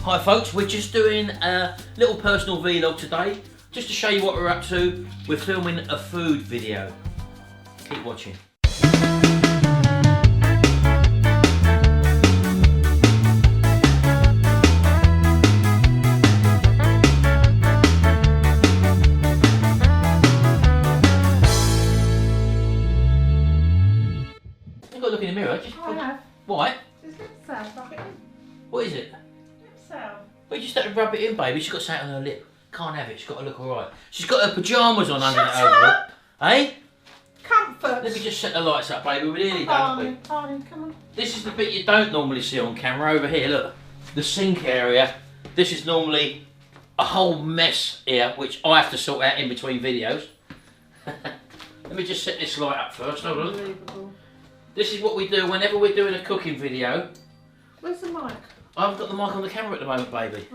Hi folks, we're just doing a little personal vlog today, just to show you what we're up to. We're filming a food video. Keep watching. You've got to look in the mirror. Just Why? What is it? Well, you just have to rub it in, baby. She's got something on her lip. Can't have it. She's got to look alright. She's got her pyjamas on under that overall. Eh? Comfort. Let me just set the lights up, baby. We nearly done. Come on. This is the bit you don't normally see on camera. Over here, look. The sink area. This is normally a whole mess here, which I have to sort out in between videos. Let me just set this light up first. Hold on. This is what we do whenever we're doing a cooking video. Where's the mic? I haven't got the mic on the camera at the moment, baby.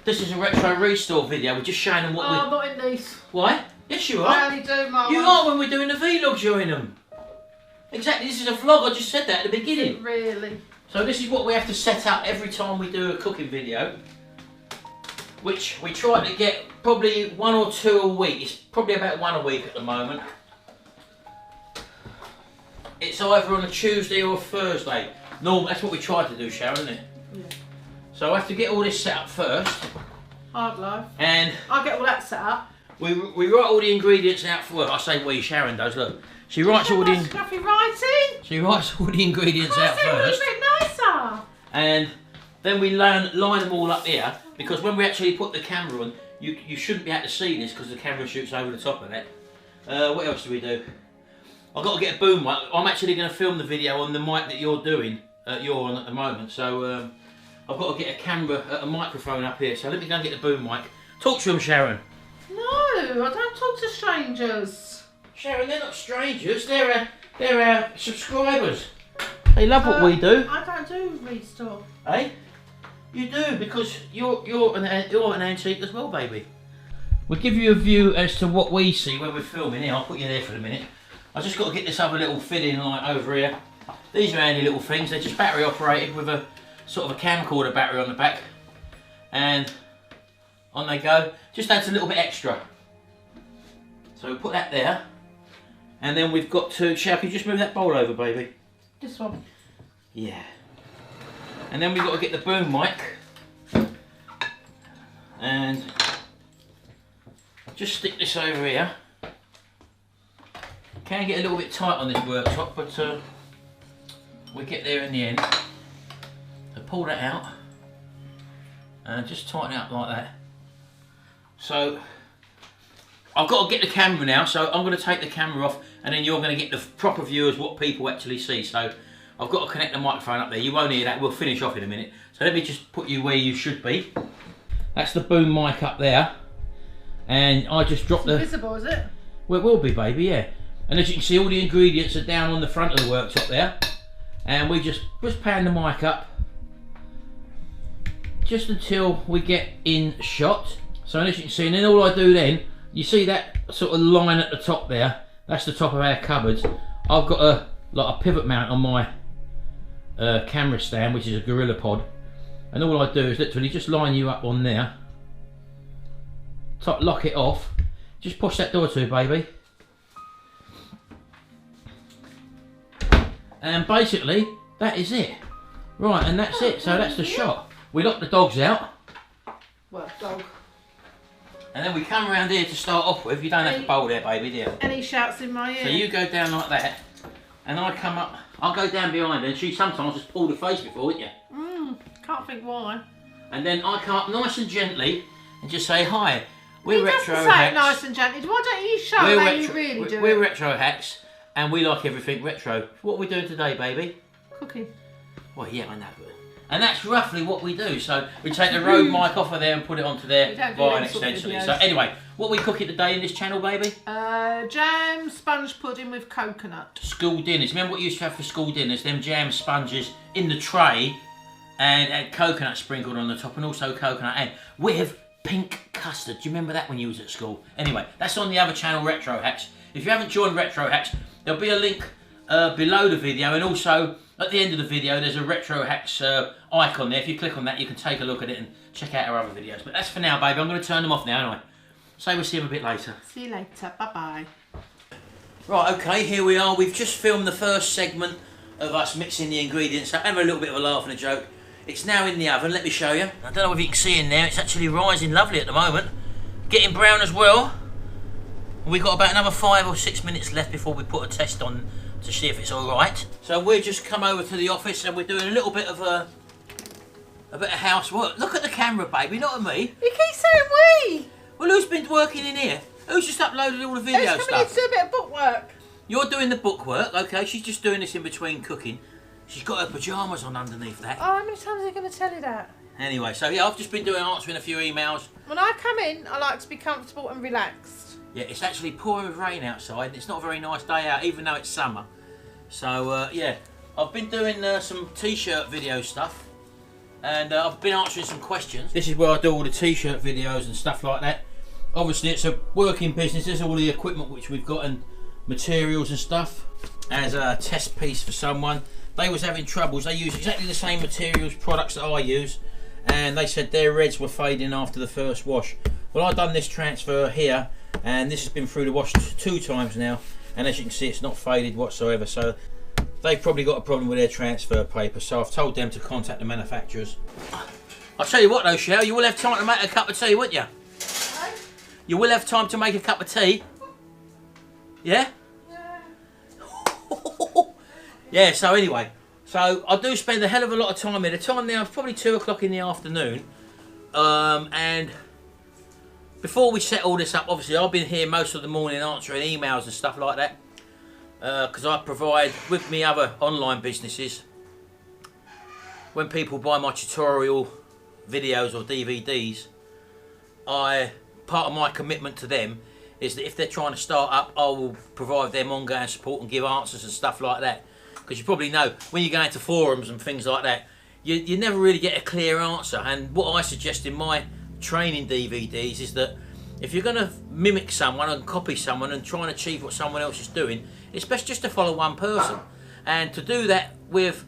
This is a Retrorestore video. We're just showing them what I'm not in these. Why? Yes, you are. I only do my You are when we're doing the vlogs, you're in them. Exactly, this is a vlog. I just said that at the beginning. Really? So this is what we have to set up every time we do a cooking video, which we try to get probably 1 or 2 a week. It's probably about 1 a week at the moment. It's either on a Tuesday or a Thursday. No, that's what we try to do, Sharon, isn't it? Yeah. So I have to get all this set up first. Hard life. And I'll get all that set up. we write all the ingredients out for her. I say we, Sharon does, look. She writes all the writing. She writes all the ingredients out first. A bit nicer. And then we line them all up here, because when we actually put the camera on, you shouldn't be able to see this because the camera shoots over the top of that. What else do we do? I've got to get a boom mic. I'm actually going to film the video on the mic that you're doing, you're on at the moment. So I've got to get a camera, a microphone up here. So let me go and get the boom mic. Talk to them, Sharon. No, I don't talk to strangers. Sharon, they're not strangers. They're our subscribers. They love what we do. I don't do Restore. Eh? You do, because you're an antique as well, baby. We'll give you a view as to what we see when we're filming here. I'll put you there for a minute. I just got to get this other little fitting light over here. These are handy little things. They're just battery operated with a sort of a camcorder battery on the back. And on they go. Just adds a little bit extra. So we'll put that there. And then we've got to... Shall you just move that bowl over, baby? This one. Yeah. And then we've got to get the boom mic. And just stick this over here. Can get a little bit tight on this worktop, but we get there in the end. So pull that out and just tighten it up like that. So I've got to get the camera now, so I'm going to take the camera off, and then you're going to get the proper view of what people actually see. So I've got to connect the microphone up there. You won't hear that. We'll finish off in a minute. So let me just put you where you should be. That's the boom mic up there, and I just dropped the... Visible, is it? Well, it will be, baby, yeah. And as you can see, all the ingredients are down on the front of the worktop there. And we just pan the mic up just until we get in shot. So as you can see, and then all I do then, you see that sort of line at the top there, that's the top of our cupboards. I've got a pivot mount on my camera stand, which is a Gorilla Pod. And all I do is literally just line you up on there, lock it off, just push that door to, baby. And basically, that is it. Right, and that's it. So that's the shot. We lock the dogs out. Well, dog. And then we come around here to start off with. You don't have to bowl there, baby, do you? Any shouts in my ear? So you go down like that, and I come up. I'll go down behind her, and she sometimes just pulled her face before, wouldn't you? Can't think why. And then I come up nice and gently and just say, hi, we're Retrohax. Retrohax. Say it nice and gently. Why don't you show how you really do it? We're Retrohax. And we like everything retro. What are we doing today, baby? Cooking. Well, yeah, I know. And that's roughly what we do. So we take the Rode mic off of there and put it onto there via an extension. So anyway, what we cooking today in this channel, baby? Jam sponge pudding with coconut. School dinners. Remember what you used to have for school dinners? Them jam sponges in the tray and coconut sprinkled on the top, and also coconut and with pink custard. Do you remember that when you was at school? Anyway, that's on the other channel, Retrohax. If you haven't joined Retrohax, there'll be a link below the video, and also At the end of the video, there's a Retrohax icon there. If you click on that, you can take a look at it and check out our other videos. But that's for now, baby. I'm going to turn them off now, aren't I? So we'll see them a bit later. See you later. Bye-bye. Right, okay, here we are. We've just filmed the first segment of us mixing the ingredients up. Having a little bit of a laugh and a joke. It's now in the oven. Let me show you. I don't know if you can see in there. It's actually rising lovely at the moment. Getting brown as well. We've got about another 5 or 6 minutes left before we put a test on to see if it's all right. So we've just come over to the office and we're doing a little bit of housework. Look at the camera, baby, not at me. You keep saying we. Well, who's been working in here? Who's just uploaded all the video Who's stuff? coming in to do a bit of bookwork? You're doing the bookwork, okay? She's just doing this in between cooking. She's got her pyjamas on underneath that. Oh, how many times are you going to tell you that? Anyway, so yeah, I've just been answering a few emails. When I come in, I like to be comfortable and relaxed. Yeah, it's actually pouring with rain outside and it's not a very nice day out, even though it's summer. So, yeah, I've been doing some t-shirt video stuff and I've been answering some questions. This is where I do all the t-shirt videos and stuff like that. Obviously, it's a working business. There's all the equipment which we've got and materials and stuff. As a test piece for someone. They was having troubles. They use exactly the same materials, products that I use, and they said their reds were fading after the first wash. Well, I've done this transfer here, and this has been through the wash 2 times now, and as you can see, it's not faded whatsoever. So they've probably got a problem with their transfer paper. So I've told them to contact the manufacturers. I'll tell you what though, Cheryl, you will have time to make a cup of tea, won't you? Hello? You will have time to make a cup of tea. Yeah? Yeah, so anyway, so I do spend a hell of a lot of time here. The time now is probably 2 o'clock in the afternoon. And before we set all this up, obviously I've been here most of the morning answering emails and stuff like that. Because I provide, with me other online businesses, when people buy my tutorial videos or DVDs, part of my commitment to them is that if they're trying to start up, I will provide them ongoing support and give answers and stuff like that. Because you probably know, when you go into forums and things like that, you never really get a clear answer. And what I suggest in my training DVDs is that if you're going to mimic someone and copy someone and try and achieve what someone else is doing, it's best just to follow one person. And to do that with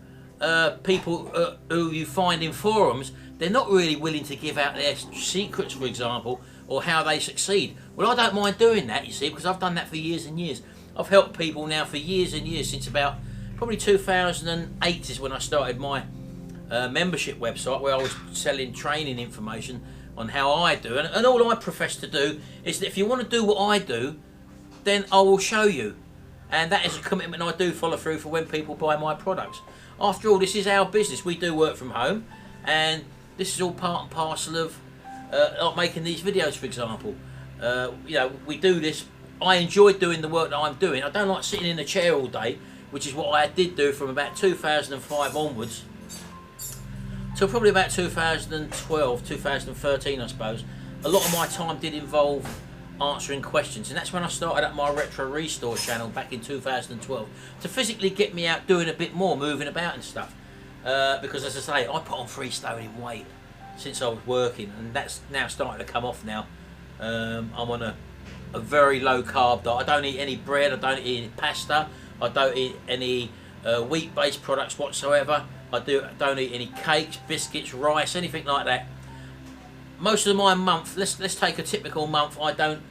people who you find in forums, they're not really willing to give out their secrets, for example, or how they succeed. Well, I don't mind doing that, you see, because I've done that for years and years. I've helped people now for years and years, since about probably 2008 is when I started my membership website, where I was selling training information on how I do. And all I profess to do is that if you want to do what I do, then I will show you. And that is a commitment I do follow through for when people buy my products. After all, this is our business. We do work from home, and this is all part and parcel of like making these videos, for example. You know, we do this. I enjoy doing the work that I'm doing. I don't like sitting in a chair all day, which is what I did do from about 2005 onwards till probably about 2012, 2013, I suppose. A lot of my time did involve answering questions, and that's when I started up my Retrorestore channel back in 2012 to physically get me out doing a bit more, moving about and stuff. Because as I say, I put on 3 stone in weight since I was working, and that's now starting to come off now. I'm on a very low carb diet. I don't eat any bread, I don't eat any pasta, I don't eat any wheat-based products whatsoever. I don't eat any cakes, biscuits, rice, anything like that. Most of my month, let's take a typical month. I don't.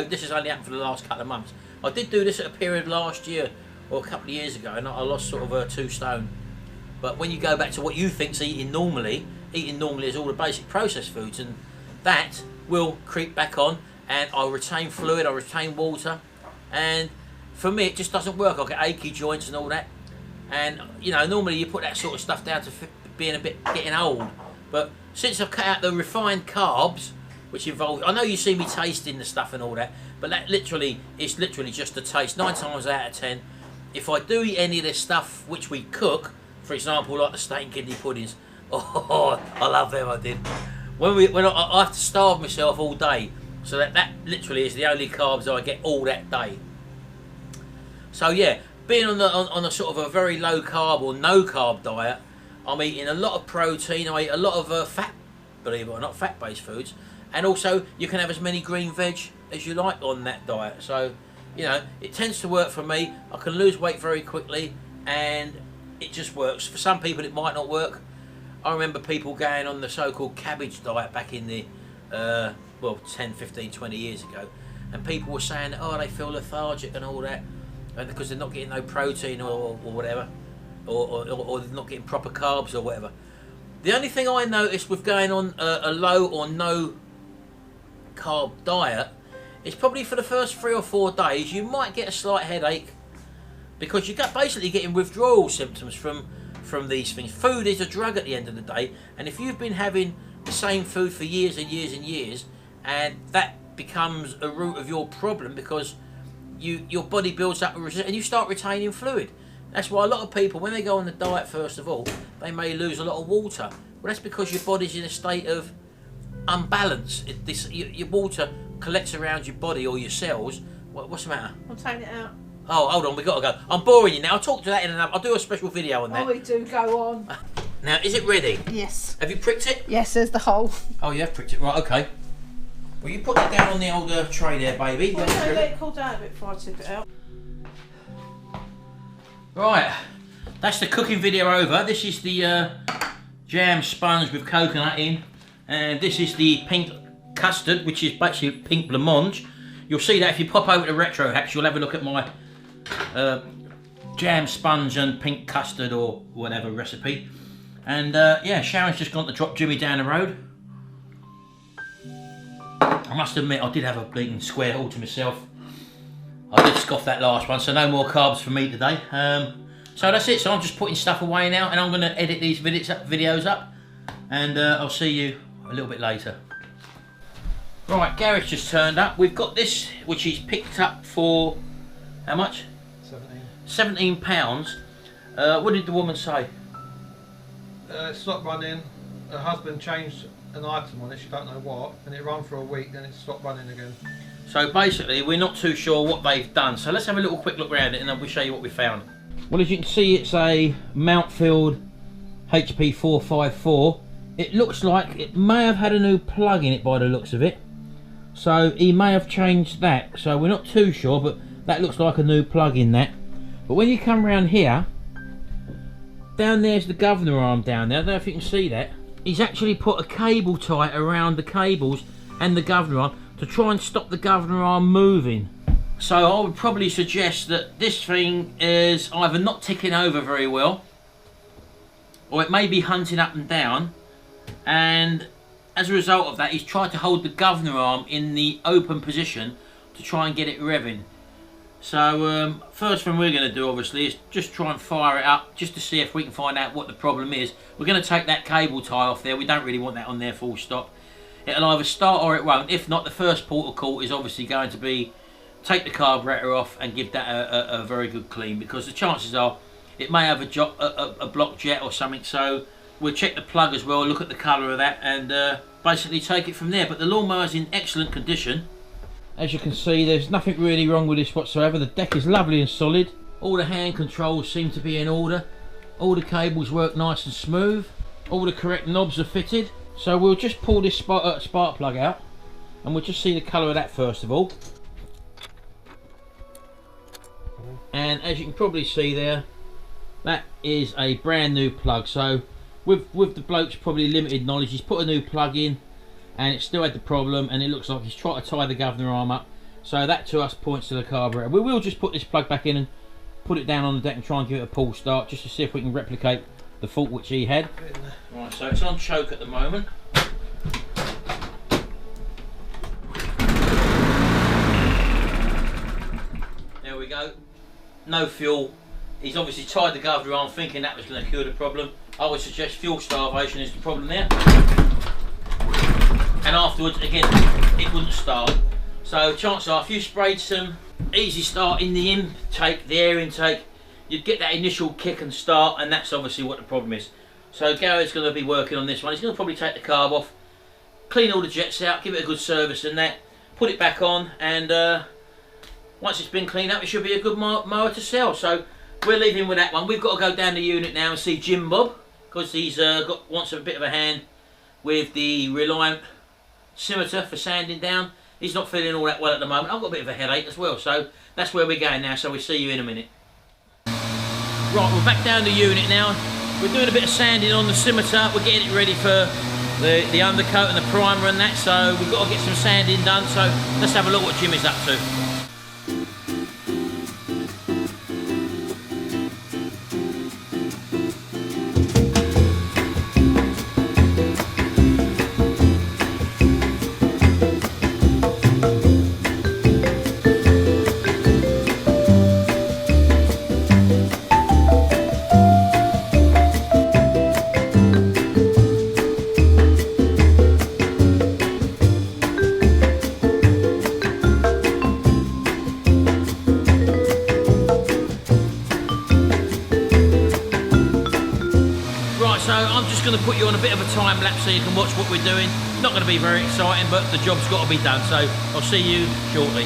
This has only happened for the last couple of months. I did do this at a period last year or a couple of years ago, and I lost sort of 2 stone. But when you go back to what you think's eating normally is all the basic processed foods, and that will creep back on, and I'll retain fluid, I'll retain water, and for me it just doesn't work. I'll get achy joints and all that. And you know, normally you put that sort of stuff down to being getting old, but since I've cut out the refined carbs, which involve, I know you see me tasting the stuff and all that, but that it's literally just a taste. 9 times out of 10, if I do eat any of this stuff which we cook, for example, like the steak and kidney puddings, oh, I love them. I did. When I have to starve myself all day, so that literally is the only carbs I get all that day. So yeah, being on a sort of a very low carb or no carb diet, I'm eating a lot of protein. I eat a lot of fat, believe it or not, fat-based foods, and also you can have as many green veg as you like on that diet. So you know, it tends to work for me. I can lose weight very quickly, and it just works. For some people it might not work. I remember people going on the so-called cabbage diet back in the well, 10, 15, 20 years ago, and people were saying that, oh, they feel lethargic and all that, and because they're not getting no protein or whatever, or they're not getting proper carbs or whatever. The only thing I noticed with going on a low or no carb diet is probably for the first 3 or 4 days you might get a slight headache, because you're basically getting withdrawal symptoms from these things. Food is a drug at the end of the day, and if you've been having the same food for years and years and years, and that becomes a root of your problem, because your body builds up a resistance and you start retaining fluid. That's why a lot of people, when they go on the diet, first of all, they may lose a lot of water. Well, that's because your body's in a state of unbalance. Your water collects around your body or your cells. What's the matter? I'm taking it out. Oh, hold on, we got to go. I'm boring you now. I'll talk to that in another. I'll do a special video on that. Oh, we do. Go on. Now, is it ready? Yes. Have you pricked it? Yes, there's the hole. Oh, you have pricked it. Right, okay. Well, you put that down on the old tray there, baby. Well, no, let it cool down a bit before I tip it out. Right, that's the cooking video over. This is the jam sponge with coconut in, and this is the pink custard, which is basically pink blancmange. You'll see that if you pop over to Retrohax, you'll have a look at my jam sponge and pink custard or whatever recipe. And yeah, Sharon's just gone to drop Jimmy down the road. I must admit, I did have a bleeding square all to myself. I did scoff that last one, so no more carbs for me today. So that's it. So I'm just putting stuff away now, and I'm going to edit these videos up, and I'll see you a little bit later. Right, Gareth's just turned up. We've got this, which he's picked up for how much? 17 pounds. What did the woman say? It stopped running. Her husband changed an item on it, she don't know what, and it ran for a week, then it stopped running again. So basically we're not too sure what they've done, so let's have a little quick look around it and then we'll show you what we found. Well, as you can see, it's a Mountfield HP 454. It looks like it may have had a new plug in it by the looks of it, so he may have changed that, so we're not too sure, but that looks like a new plug in that. But when you come around here, down there's the governor arm down there. I don't know if you can see that. He's actually put a cable tie around the cables and the governor arm to try and stop the governor arm moving. So I would probably suggest that this thing is either not ticking over very well, or it may be hunting up and down, and as a result of that he's tried to hold the governor arm in the open position to try and get it revving. So first thing we're going to do obviously is just try and fire it up, just to see if we can find out what the problem is. We're going to take that cable tie off there. We don't really want that on there full stop. It'll either start or it won't. If not, the first port of call is obviously going to be take the carburetor off and give that a very good clean, because the chances are it may have a blocked jet or something. So we'll check the plug as well, look at the colour of that, and basically take it from there. But the lawnmower's in excellent condition. As you can see, there's nothing really wrong with this whatsoever. The deck is lovely and solid. All the hand controls seem to be in order. All the cables work nice and smooth. All the correct knobs are fitted. So we'll just pull this spark plug out, and we'll just see the colour of that first of all. And as you can probably see there, that is a brand new plug. So with the bloke's probably limited knowledge, he's put a new plug in, and it still had the problem, and it looks like he's trying to tie the governor arm up. So that to us points to the carburetor. We will just put this plug back in and put it down on the deck and try and give it a pull start, just to see if we can replicate the fault which he had. Right, so it's on choke at the moment. There we go. No fuel. He's obviously tied the governor arm thinking that was going to cure the problem. I would suggest fuel starvation is the problem there. And afterwards, again, it wouldn't start. So chances are, if you sprayed some easy start in the intake, the air intake, you'd get that initial kick and start, and that's obviously what the problem is. So Gary's going to be working on this one. He's going to probably take the carb off, clean all the jets out, give it a good service and that, put it back on, and once it's been cleaned up, it should be a good mower to sell. So we're leaving with that one. We've got to go down the unit now and see Jim Bob, because he's wants a bit of a hand with the Reliant Scimitar for sanding down. He's not feeling all that well at the moment. I've got a bit of a headache as well, so that's where we're going now. So we'll see you in a minute. Right, we're back down the unit now. We're doing a bit of sanding on the scimitar. We're getting it ready for the undercoat and the primer and that, so we've got to get some sanding done. So let's have a look what Jimmy's up to. So I'm just going to put you on a bit of a time lapse so you can watch what we're doing. Not going to be very exciting, but the job's got to be done. So I'll see you shortly.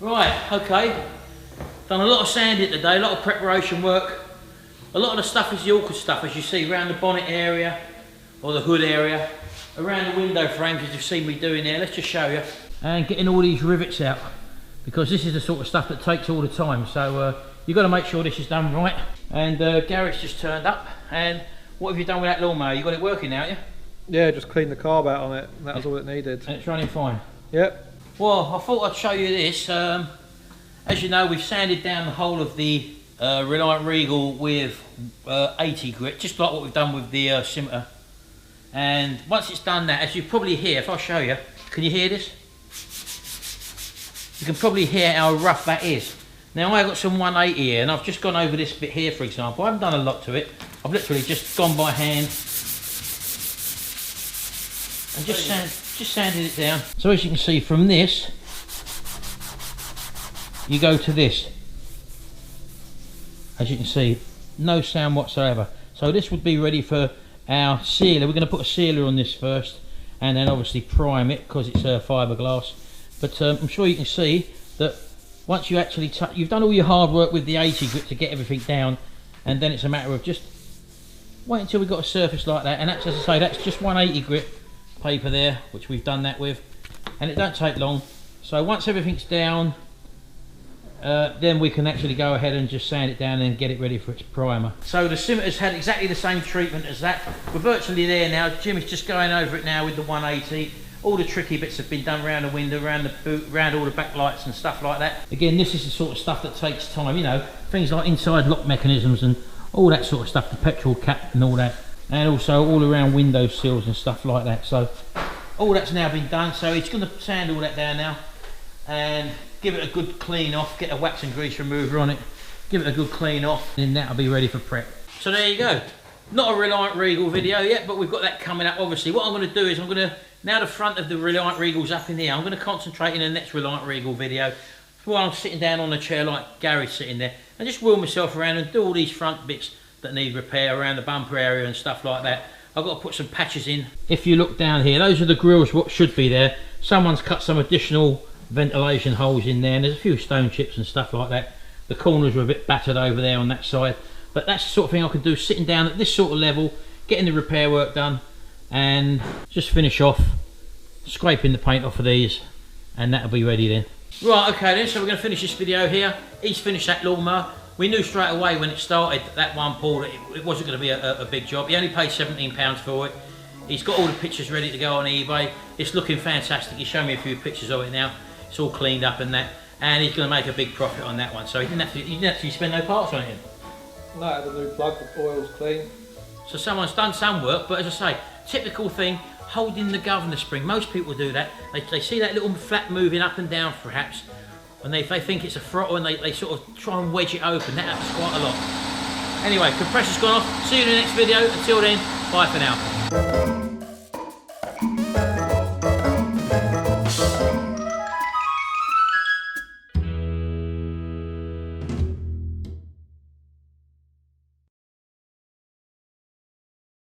Right, okay. Done a lot of sanding today, a lot of preparation work. A lot of the stuff is the awkward stuff, as you see, around the bonnet area, or the hood area, around the window frames, as you've seen me doing there. Let's just show you. And getting all these rivets out, because this is the sort of stuff that takes all the time. So you've got to make sure this is done right. And Garrett's just turned up. And what have you done with that lawnmower? You got it working now, haven't you? Yeah, just cleaned the carb out on it. That was all it needed. And it's running fine? Yep. Well, I thought I'd show you this. As you know, we've sanded down the whole of the Reliant Regal with 80 grit, just like what we've done with the Scimitar. And once it's done that, as you probably hear, if I show you, can you hear this? You can probably hear how rough that is. Now I've got some 180 here, and I've just gone over this bit here, for example. I haven't done a lot to it. I've literally just gone by hand and just sanded it down. So as you can see from this, you go to this. As you can see, no sound whatsoever. So this would be ready for our sealer. We're going to put a sealer on this first, and then obviously prime it because it's fiberglass. But I'm sure you can see that once you actually you've done all your hard work with the 80 grit to get everything down, and then it's a matter of just wait until we've got a surface like that. And that's, as I say, that's just 180 grit paper there, which we've done that with, and it don't take long. So once everything's down, then we can actually go ahead and just sand it down and get it ready for its primer. So the Scimitar's had exactly the same treatment as that. We're virtually there now. Jimmy's just going over it now with the 180. All the tricky bits have been done around the window, around the boot, around all the backlights and stuff like that. Again, this is the sort of stuff that takes time, you know, things like inside lock mechanisms and all that sort of stuff, the petrol cap and all that, and also all around window sills and stuff like that. So all that's now been done, so he's going to sand all that down now and give it a good clean off, get a wax and grease remover on it, give it a good clean off, and that'll be ready for prep. So there you go. Not a Reliant Regal video yet, but we've got that coming up obviously. What I'm going to do is I'm going to, now the front of the Reliant Regal's up in here, I'm going to concentrate in the next Reliant Regal video while I'm sitting down on the chair like Gary's sitting there, and just wheel myself around and do all these front bits that need repair around the bumper area and stuff like that. I've got to put some patches in. If you look down here, those are the grills, what should be there. Someone's cut some additional ventilation holes in there, and there's a few stone chips and stuff like that. The corners are a bit battered over there on that side, but that's the sort of thing I could do sitting down at this sort of level, getting the repair work done, and just finish off scraping the paint off of these, and that'll be ready then. Right, okay then, so we're going to finish this video here. He's finished that lawnmower. We knew straight away when it started, that one pull, that it wasn't going to be a big job. He only paid £17 for it. He's got all the pictures ready to go on eBay. It's looking fantastic. He showed me a few pictures of it now. It's all cleaned up and that, and he's going to make a big profit on that one. So he didn't actually spend no parts on it. No, the new plug, the oil's clean. So someone's done some work, but as I say, typical thing, holding the governor spring. Most people do that. They see that little flap moving up and down perhaps, and they think it's a throttle, and they sort of try and wedge it open. That happens quite a lot. Anyway, compressor's gone off. See you in the next video. Until then, bye for now.